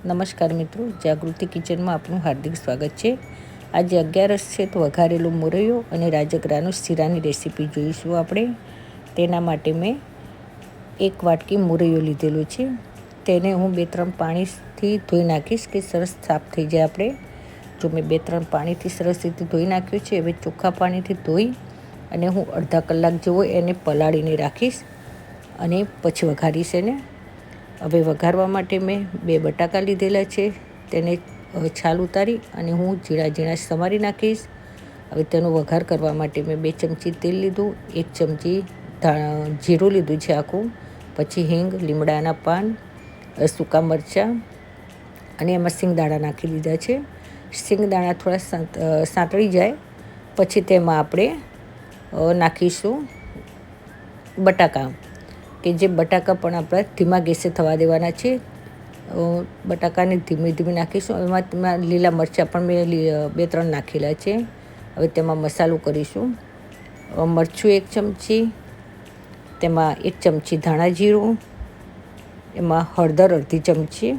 નમસ્કાર મિત્રો, જાગૃતિ કિચનમાં આપનું હાર્દિક સ્વાગત છે। આજે 11 છે તો વઘારેલો મોરૈયો અને રાજગરાનો શીરાની રેસીપી જોઈશું આપણે। તેના માટે મેં 1 વાટકી મોરૈયો લીધેલો છે। તેને હું 2-3 પાણીથી ધોઈ નાખીશ કે સરસ સાફ થઈ જાય આપણે। જો મેં 2-3 પાણીથી સરસ રીતે ધોઈ નાખ્યો છે। હવે ચોખ્ખા પાણીથી ધોઈ અને હું અડધા કલાક જેવો એને પલાળીને રાખીશ અને પછી વઘારીશ એને। હવે વઘારવા માટે મેં 2 બટાકા લીધેલા છે, તેને છાલ ઉતારી અને હું ઝીણા ઝીણા સમારી નાખીશ। હવે તેનો વઘાર કરવા માટે મેં 2 ચમચી તેલ લીધું, 1 ચમચી જીરું લીધું છે આખું, પછી હિંગ, લીમડાના પાન, સૂકા મરચાં અને એમાં સિંગદાણા નાખી દીધા છે। સિંગદાણા થોડા સાંતળી જાય પછી તેમાં આપણે નાખીશું બટાકા, કે જે બટાકા પણ આપણે ધીમા ગેસે થવા દેવાના છે। બટાકાને ધીમે ધીમે નાખીશું। એમાં લીલા મરચાં પણ મેં 2-3 નાખેલા છે। હવે તેમાં મસાલો કરીશું। મરચું 1 ચમચી, તેમાં 1 ચમચી ધાણા જીરું, એમાં હળદર અડધી ચમચી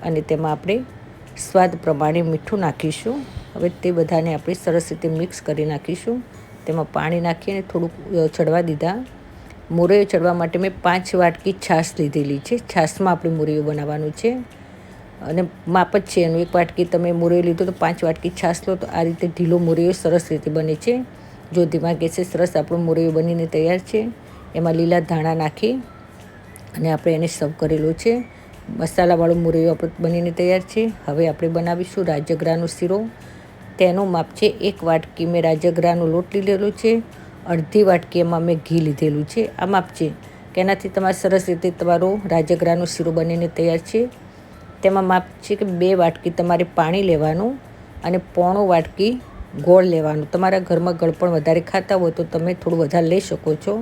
અને તેમાં આપણે સ્વાદ પ્રમાણે મીઠું નાખીશું। હવે તે બધાને આપણે સરસ રીતે મિક્સ કરી નાખીશું। તેમાં પાણી નાખીને થોડુંક ચડવા દીધા। મોરૈયો ચડવા માટે મેં 5 વાટકી છાશ લીધેલી છે। છાશમાં આપણે મોરૈયો બનાવવાનું છે અને માપ જ છે એનું। 1 વાટકી તમે મોરૈયો લીધો તો 5 વાટકી છાશ લો તો આ રીતે ઢીલો મોરૈયો સરસ રીતે બને છે। જો ધીમા ગેસે સરસ આપણો મોરૈયો બનીને તૈયાર છે। એમાં લીલા ધાણા નાખી અને આપણે એને સર્વ કરેલો છે। મસાલાવાળો મોરૈયો આપણો બનીને તૈયાર છે। હવે આપણે બનાવીશું રાજગરાનો શીરો। તેનું માપ છે 1 વાટકી મેં રાજગરાનો લોટ લીધેલો છે, અડધી વાટકી એમાં મેં ઘી લીધેલું છે। આ માપ છે કે એનાથી તમારે સરસ રીતે તમારો રાજગરાનો શીરો બનીને તૈયાર છે। તેમાં માપ છે કે 2 વાટકી તમારે પાણી લેવાનું અને પોણો વાટકી ગોળ લેવાનું। તમારા ઘરમાં ગળપણ વધારે ખાતા હોય તો તમે થોડું વધારે લઈ શકો છો।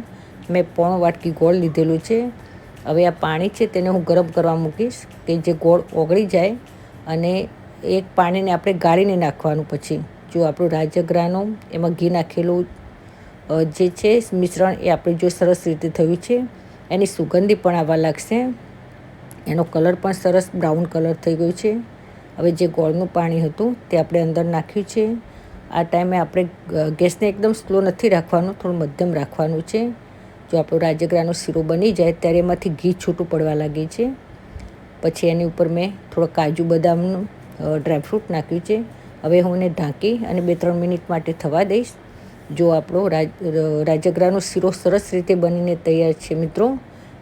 મેં પોણો વાટકી ગોળ લીધેલું છે। હવે આ પાણી છે તેને હું ગરમ કરવા મૂકીશ કે જે ગોળ ઓગળી જાય અને એક પાણીને આપણે ગાળીને નાખવાનું। પછી જો આપણું રાજગરાનો એમાં ઘી નાખેલું જે છે મિશ્રણ એ આપણે જો સરસ રીતે થયું છે, એની સુગંધી પણ આવવા લાગશે, એનો કલર પણ સરસ બ્રાઉન કલર થઈ ગયો છે। હવે જે ગોળનું પાણી હતું તે આપણે અંદર નાખ્યું છે। આ ટાઈમે આપણે ગેસને એકદમ સ્લો નથી રાખવાનું, થોડું મધ્યમ રાખવાનું છે। જો આપણો રાજગરાનો શીરો બની જાય ત્યારે એમાંથી ઘી છૂટું પડવા લાગે છે। પછી એની ઉપર મેં થોડો કાજુ બદામનું ડ્રાયફ્રૂટ નાખ્યું છે। હવે હું એને ઢાંકી અને 2-3 મિનિટ માટે થવા દઈશ। જો આપણો રાજગરાનો શીરો સરસ રીતે બનીને તૈયાર છે મિત્રો,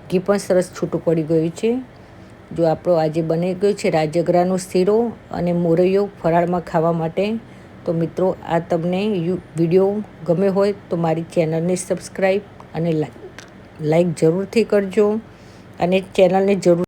ઘી પણ સરસ છૂટું પડી ગયું છે। જો આપણો આજે બની ગયો છે રાજગરાનો શીરો અને મોરૈયો ફરાળમાં ખાવા માટે। તો મિત્રો આ તમને વિડીયો ગમે હોય તો મારી ચેનલને સબસ્ક્રાઈબ અને લાઈક જરૂરથી કરજો અને ચેનલને જરૂર